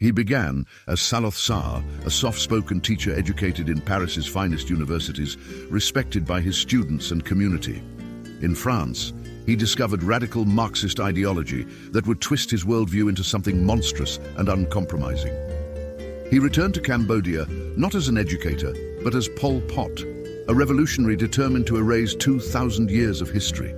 He began as Saloth, a soft-spoken teacher educated in Paris's finest universities, respected by his students and community. In France, he discovered radical Marxist ideology that would twist his worldview into something monstrous and uncompromising. He returned to Cambodia not as an educator, but as Pol Pot, a revolutionary determined to erase 2,000 years of history.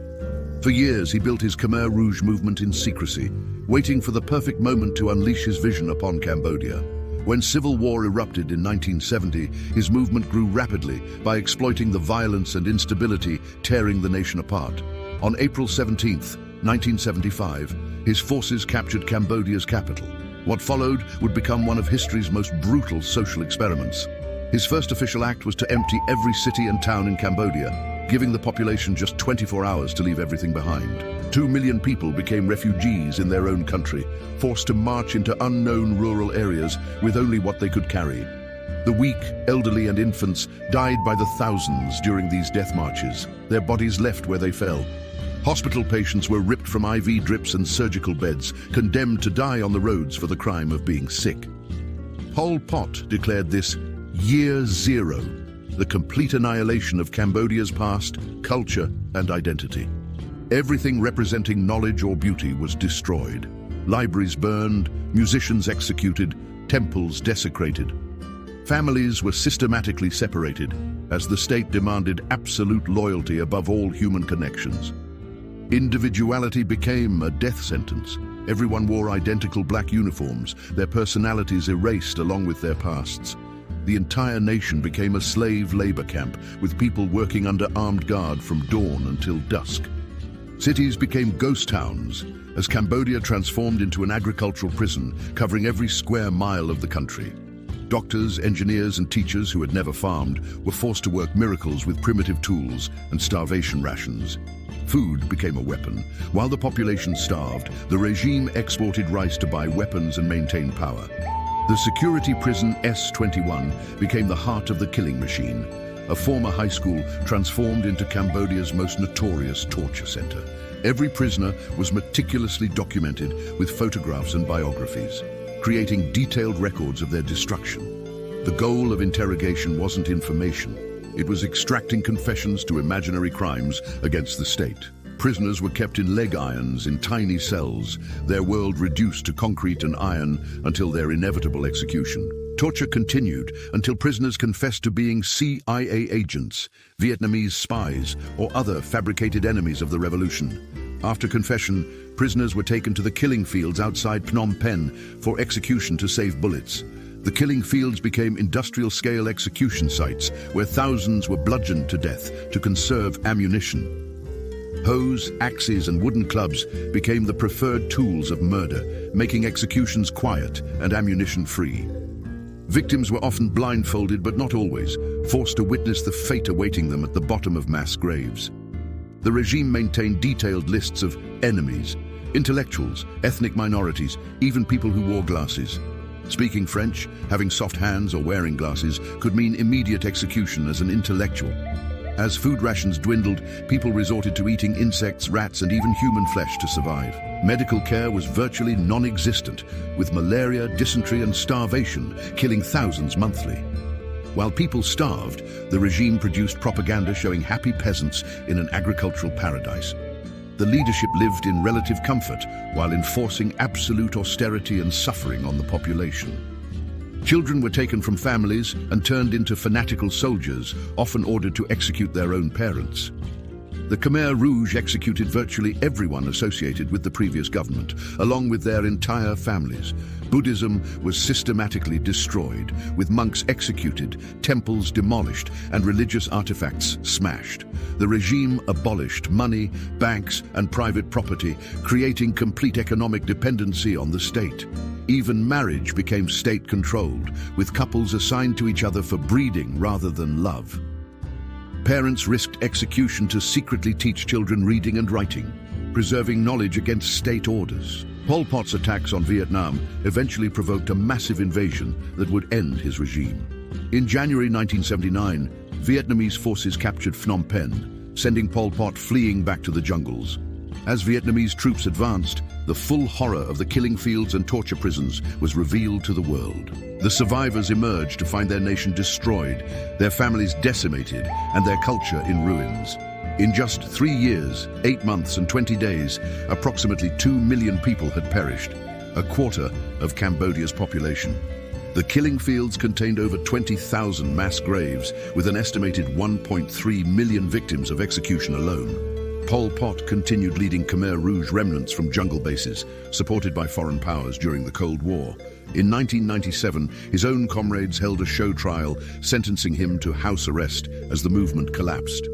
For years, he built his Khmer Rouge movement in secrecy, waiting for the perfect moment to unleash his vision upon Cambodia. When civil war erupted in 1970, his movement grew rapidly by exploiting the violence and instability tearing the nation apart. On April 17, 1975, his forces captured Cambodia's capital. What followed would become one of history's most brutal social experiments. His first official act was to empty every city and town in Cambodia, giving the population just 24 hours to leave everything behind. 2 million people became refugees in their own country, forced to march into unknown rural areas with only what they could carry. The weak, elderly and infants died by the thousands during these death marches, their bodies left where they fell. Hospital patients were ripped from IV drips and surgical beds, condemned to die on the roads for the crime of being sick. Pol Pot declared this Year Zero, the complete annihilation of Cambodia's past, culture and identity. Everything representing knowledge or beauty was destroyed. Libraries burned, musicians executed, temples desecrated. Families were systematically separated as the state demanded absolute loyalty above all human connections. Individuality became a death sentence. Everyone wore identical black uniforms, their personalities erased along with their pasts. The entire nation became a slave labor camp, with people working under armed guard from dawn until dusk. Cities became ghost towns as Cambodia transformed into an agricultural prison covering every square mile of the country. Doctors, engineers and teachers who had never farmed were forced to work miracles with primitive tools and starvation rations. Food became a weapon. While the population starved, the regime exported rice to buy weapons and maintain power. The security prison S-21 became the heart of the killing machine, a former high school transformed into Cambodia's most notorious torture center. Every prisoner was meticulously documented with photographs and biographies, creating detailed records of their destruction. The goal of interrogation wasn't information. It was extracting confessions to imaginary crimes against the state. Prisoners were kept in leg irons in tiny cells, their world reduced to concrete and iron until their inevitable execution. Torture continued until prisoners confessed to being CIA agents, Vietnamese spies, or other fabricated enemies of the revolution. After confession, prisoners were taken to the killing fields outside Phnom Penh for execution to save bullets. The killing fields became industrial-scale execution sites where thousands were bludgeoned to death to conserve ammunition. Hoes, axes and wooden clubs became the preferred tools of murder, making executions quiet and ammunition-free. Victims were often blindfolded, but not always, forced to witness the fate awaiting them at the bottom of mass graves. The regime maintained detailed lists of enemies, intellectuals, ethnic minorities, even people who wore glasses. Speaking French, having soft hands or wearing glasses could mean immediate execution as an intellectual. As food rations dwindled, people resorted to eating insects, rats, and even human flesh to survive. Medical care was virtually non-existent, with malaria, dysentery, and starvation killing thousands monthly. While people starved, the regime produced propaganda showing happy peasants in an agricultural paradise. The leadership lived in relative comfort while enforcing absolute austerity and suffering on the population. Children were taken from families and turned into fanatical soldiers, often ordered to execute their own parents. The Khmer Rouge executed virtually everyone associated with the previous government, along with their entire families. Buddhism was systematically destroyed, with monks executed, temples demolished, and religious artifacts smashed. The regime abolished money, banks, and private property, creating complete economic dependency on the state. Even marriage became state-controlled, with couples assigned to each other for breeding rather than love. Parents risked execution to secretly teach children reading and writing, preserving knowledge against state orders. Pol Pot's attacks on Vietnam eventually provoked a massive invasion that would end his regime. In January 1979, Vietnamese forces captured Phnom Penh, sending Pol Pot fleeing back to the jungles. As Vietnamese troops advanced, the full horror of the killing fields and torture prisons was revealed to the world. The survivors emerged to find their nation destroyed, their families decimated, and their culture in ruins. In just 3 years, 8 months and 20 days, approximately 2 million people had perished, a quarter of Cambodia's population. The killing fields contained over 20,000 mass graves, with an estimated 1.3 million victims of execution alone. Pol Pot continued leading Khmer Rouge remnants from jungle bases, supported by foreign powers during the Cold War. In 1997, his own comrades held a show trial, sentencing him to house arrest as the movement collapsed.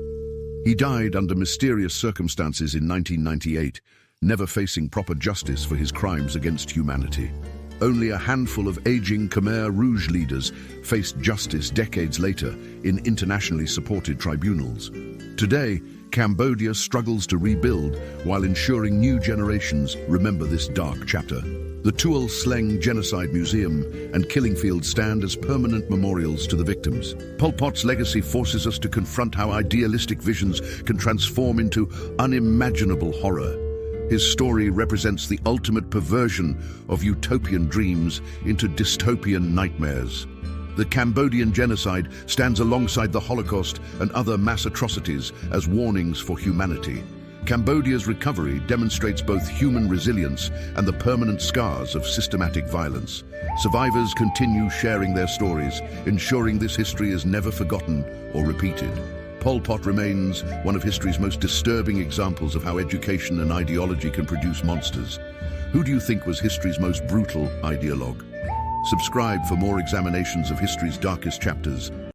He died under mysterious circumstances in 1998, never facing proper justice for his crimes against humanity. Only a handful of aging Khmer Rouge leaders faced justice decades later in internationally supported tribunals. Today, Cambodia struggles to rebuild while ensuring new generations remember this dark chapter. The Tuol Sleng Genocide Museum and Killing Field stand as permanent memorials to the victims. Pol Pot's legacy forces us to confront how idealistic visions can transform into unimaginable horror. His story represents the ultimate perversion of utopian dreams into dystopian nightmares. The Cambodian genocide stands alongside the Holocaust and other mass atrocities as warnings for humanity. Cambodia's recovery demonstrates both human resilience and the permanent scars of systematic violence. Survivors continue sharing their stories, ensuring this history is never forgotten or repeated. Pol Pot remains one of history's most disturbing examples of how education and ideology can produce monsters. Who do you think was history's most brutal ideologue? Subscribe for more examinations of history's darkest chapters.